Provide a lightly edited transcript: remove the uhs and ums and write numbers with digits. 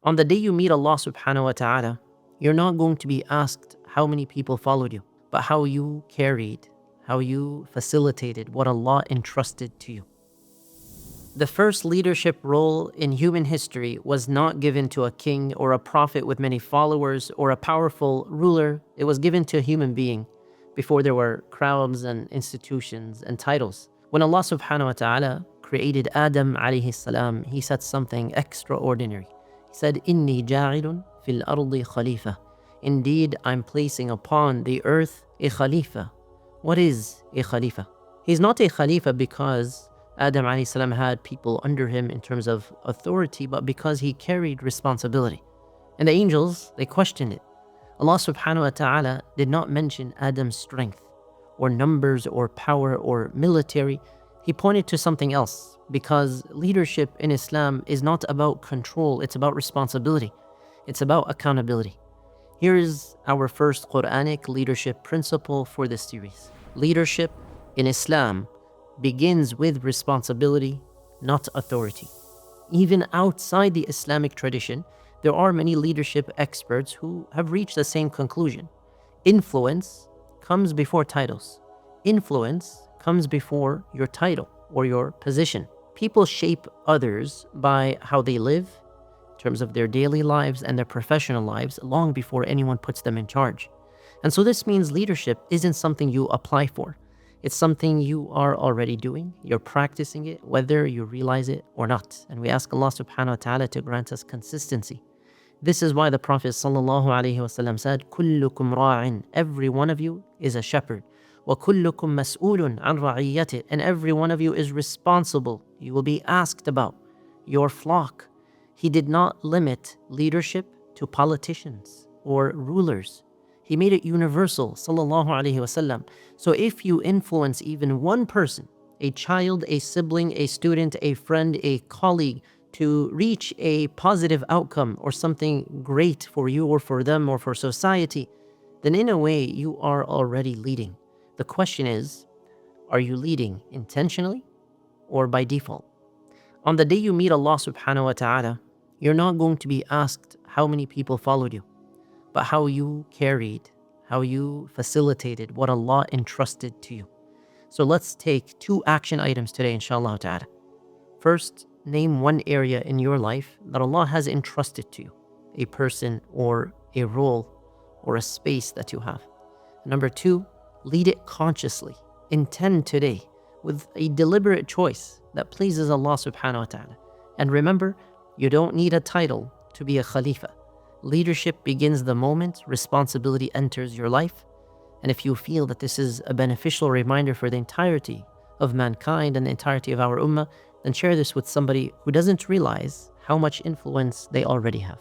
On the day you meet Allah subhanahu wa ta'ala, you're not going to be asked how many people followed you, but how you carried, how you facilitated what Allah entrusted to you. The first leadership role in human history was not given to a king or a prophet with many followers or a powerful ruler. It was given to a human being before there were crowds and institutions and titles. When Allah subhanahu wa ta'ala created Adam alayhi salam, he said something extraordinary. He said, Inni ja'ilun fil ardi khalifah. Indeed, I'm placing upon the earth a khalifah. What is a khalifah? He's not a khalifa because Adam alayhi salam had people under him in terms of authority, but because he carried responsibility. And the angels, they questioned it. Allah subhanahu wa ta'ala did not mention Adam's strength or numbers or power or military. He pointed to something else, because leadership in Islam is not about control, it's about responsibility. It's about accountability. Here is our first Quranic leadership principle for this series. Leadership in Islam begins with responsibility, not authority. Even outside the Islamic tradition, there are many leadership experts who have reached the same conclusion. Influence comes before titles. Influence comes before your title or your position. People shape others by how they live, in terms of their daily lives and their professional lives, long before anyone puts them in charge. And so this means leadership isn't something you apply for. It's something you are already doing. You're practicing it, whether you realize it or not. And we ask Allah subhanahu wa ta'ala to grant us consistency. This is why the Prophet sallallahu alaihi wasallam said, Kullukum ra'in, every one of you is a shepherd. Wa kullukum mas'ulun an ra'iyyatih, and every one of you is responsible. You will be asked about your flock. He did not limit leadership to politicians or rulers. He made it universal, sallallahu alaihi wasallam. So if you influence even one person, a child, a sibling, a student, a friend, a colleague, to reach a positive outcome or something great for you or for them or for society, then in a way you are already leading. The question is, are you leading intentionally or by default? On the day you meet Allah subhanahu wa ta'ala, you're not going to be asked how many people followed you, but how you carried, how you facilitated what Allah entrusted to you. So let's take 2 action items today, inshallah ta'ala. First, name one area in your life that Allah has entrusted to you, a person or a role or a space that you have. Number 2, lead it consciously. Intend today with a deliberate choice that pleases Allah subhanahu wa ta'ala. And remember, you don't need a title to be a khalifah. Leadership begins the moment responsibility enters your life. And if you feel that this is a beneficial reminder for the entirety of mankind and the entirety of our ummah, then share this with somebody who doesn't realize how much influence they already have.